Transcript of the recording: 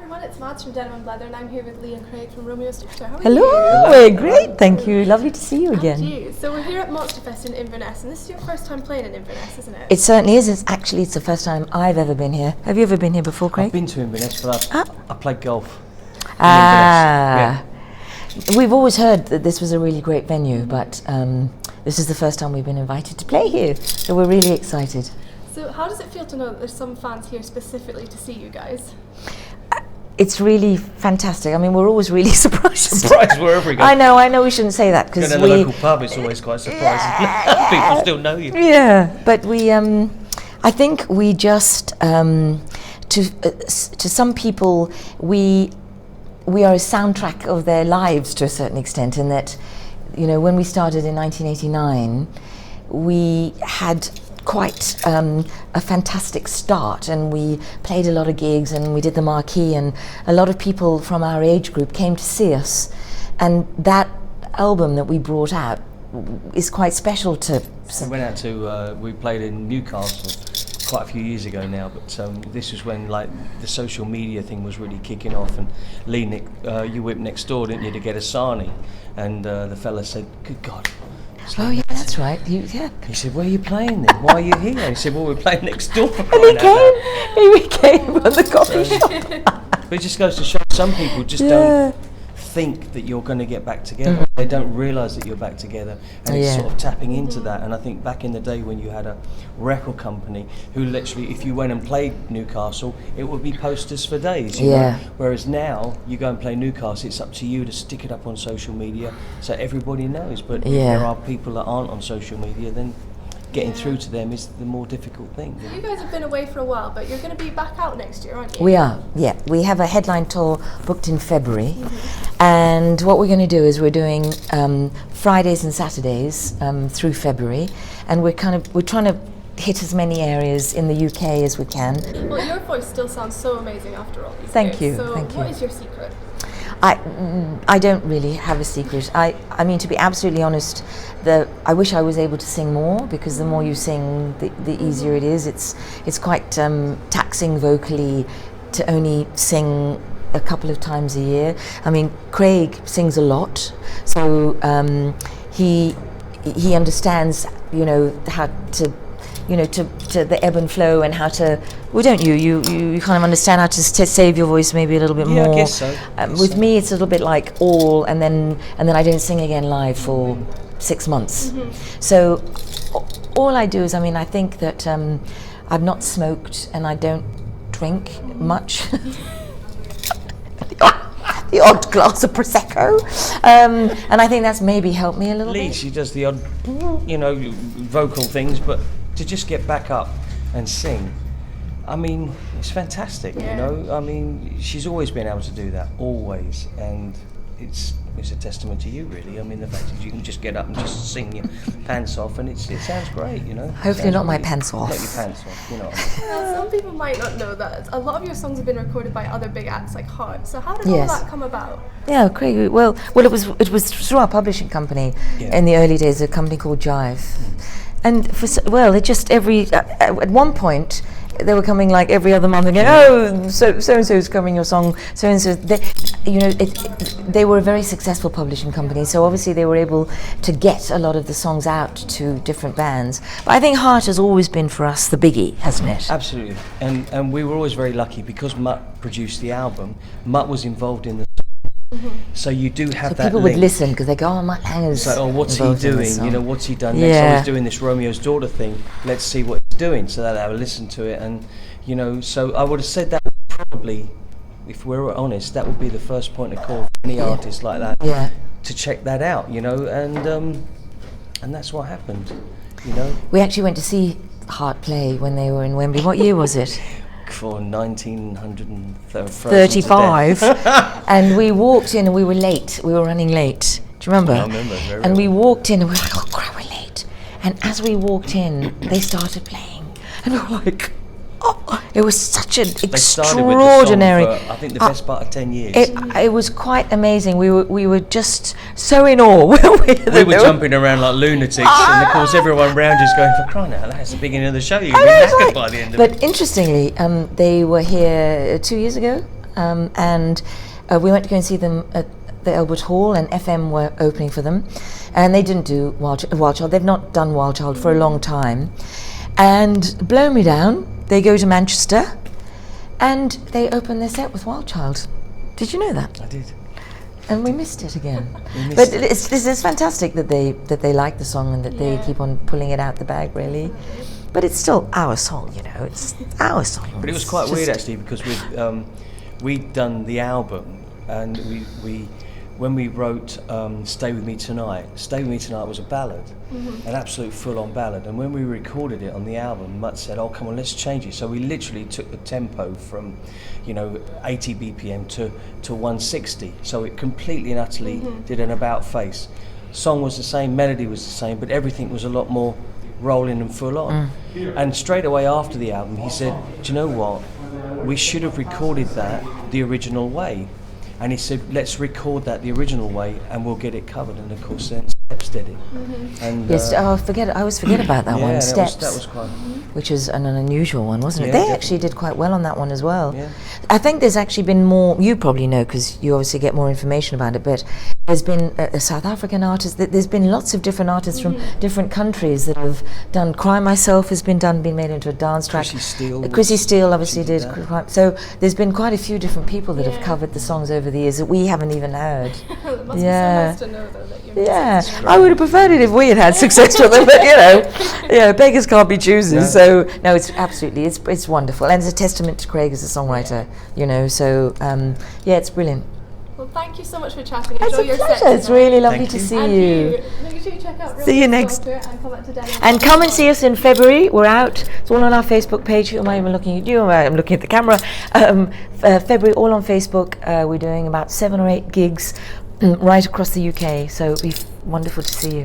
everyone, it's Matty from Denim and Leather and I'm here with Leigh and Craig from Romeo. How are Hello, you? we're great, thank you. Lovely to see you again. And you. So we're here at Monsterfest in Inverness, and this is your first time playing in Inverness, isn't it? It certainly is. It's the first time I've ever been here. Have you ever been here before, Craig? I've been to Inverness, but I played golf. We've always heard that this was a really great venue, but this is the first time we've been invited to play here, so we're really excited. So how does it feel to know that there's some fans here specifically to see you guys? It's really fantastic. I mean, we're always really surprised. Surprised wherever we go. I know we shouldn't say that because in a local pub, it's always quite surprising. People still know you. Yeah, but we, I think we just, to some people, we are a soundtrack of their lives to a certain extent, in that, you know, when we started in 1989, we had quite a fantastic start, and we played a lot of gigs and we did the marquee, and a lot of people from our age group came to see us, and that album that we brought out is quite special to we went out to we played in Newcastle quite a few years ago now, but this was when like the social media thing was really kicking off, and Leigh, you whipped next door, didn't you, to get a sarnie, and the fella said, "Good God." Oh yeah, that's right. He said, "Where are you playing then? Why are you here?" And he said, "Well, we're playing next door." And he came from the coffee shop. But it just goes to show some people just don't think that you're going to get back together. Mm-hmm. They don't realise that you're back together, and it's sort of tapping into that. And I think back in the day when you had a record company who literally, if you went and played Newcastle, it would be posters for days. You know? Whereas now, you go and play Newcastle, it's up to you to stick it up on social media so everybody knows. But if there are people that aren't on social media, then getting through to them is the more difficult thing. You guys have been away for a while, but you're going to be back out next year, aren't you? We are, yeah. We have a headline tour booked in February, and what we're going to do is we're doing Fridays and Saturdays through February, and we're trying to hit as many areas in the UK as we can. Well, your voice still sounds so amazing after all these years. Thank you. What is your secret? I don't really have a secret. I mean, to be absolutely honest, I wish I was able to sing more, because the more you sing, the easier it is. It's quite taxing vocally to only sing a couple of times a year. I mean, Craig sings a lot, so he understands, you know, how to, you know, to the ebb and flow, and how to. Well, don't you? You kind of understand how to save your voice maybe a little bit more. Yeah, I guess so. With me, it's a little bit like all, and then I don't sing again live for 6 months. So all I do is, I mean, I think that I've not smoked and I don't drink much. The odd glass of Prosecco, and I think that's maybe helped me a little Leigh, bit. she does the odd, you know, vocal things, but to just get back up and sing, I mean, it's fantastic, you know. I mean, she's always been able to do that, always, and it's a testament to you, really. I mean, the fact that you can just get up and just sing your pants off, and it sounds great, you know. Hopefully not my pants off. Not your pants off, you know what I mean. Well, some people might not know that a lot of your songs have been recorded by other big acts like Heart. So how did all that come about? Yeah, Craig. Well, it was through our publishing company in the early days, a company called Jive, and it just at one point. They were coming like every other month and going, "Oh, so and so is covering your song." So and so, they were a very successful publishing company. So obviously they were able to get a lot of the songs out to different bands. But I think Heart has always been for us the biggie, hasn't it? Absolutely, and we were always very lucky because Mutt produced the album. Mutt was involved in the. So you do have that. People would listen because they go, "Oh, Mutt Langer's." Like, "Oh, what's he doing? You know, what's he done next? Oh, he's doing this Romeo's Daughter thing. Let's see what he's doing." So that they would listen to it, and you know. So I would have said that probably, if we're honest, that would be the first point of call for any artist like that. Yeah. To check that out, you know, and that's what happened, you know. We actually went to see Heart play when they were in Wembley. What year was it? For 1935, and we walked in and we were late. We were running late. Do you remember? I remember very And well. we walked in and we were like, "Oh crap, we're late." And as we walked in, they started playing, and we were like, "Oh!" It was such an extraordinary. They started with the song for, I think, the best part of 10 years. It was quite amazing. We were just so in awe. We were jumping around like lunatics, and of course everyone around us going, "For crying out loud, that's the beginning of the show. You'll be knackered by the end of it." But interestingly, they were here 2 years ago, and we went to go and see them at the Elbert Hall, and FM were opening for them, and they didn't do Wild Child. They've not done Wild Child for a long time, and blow me down, they go to Manchester, and they open their set with Wild Child. Did you know that? I did. And we missed it again. But it's fantastic that they like the song and that they keep on pulling it out the bag, really. But it's still our song, you know. It's our song. But it was quite weird actually, because we'd done the album, and we when we wrote Stay With Me Tonight was a ballad, an absolute full-on ballad. And when we recorded it on the album, Mutt said, "Oh, come on, let's change it." So we literally took the tempo from, 80 BPM to 160. So it completely and utterly did an about face. Song was the same, melody was the same, but everything was a lot more rolling and full on. And straight away after the album, he said, "Do you know what? We should have recorded that the original way." And he said, "Let's record that the original way, and we'll get it covered." And of course, then Steps did it. And yes, I always forget about that one. Steps, that was quite, which is an unusual one, wasn't it? They actually did quite well on that one as well. Yeah. I think there's actually been more. You probably know because you obviously get more information about it. But there's been a South African artist. There's been lots of different artists from different countries that have done. Cry Myself has been made into a dance track. Chrissy Steele obviously did. So there's been quite a few different people that have covered the songs over the years that we haven't even heard. It must be so nice to know though that you're I would have preferred it if we had success with it, but beggars can't be choosers. So no, it's absolutely it's wonderful, and it's a testament to Craig as a songwriter. So it's brilliant. Well, thank you so much for chatting. It's Enjoy a your pleasure. set It's really lovely to see you. Make sure you check out See you next. And come back to Denver. And come and see us in February. We're out. It's all on our Facebook page. Who am I even looking at? You? I'm looking at the camera. February, all on Facebook. We're doing about 7 or 8 gigs right across the UK. So it'll be wonderful to see you.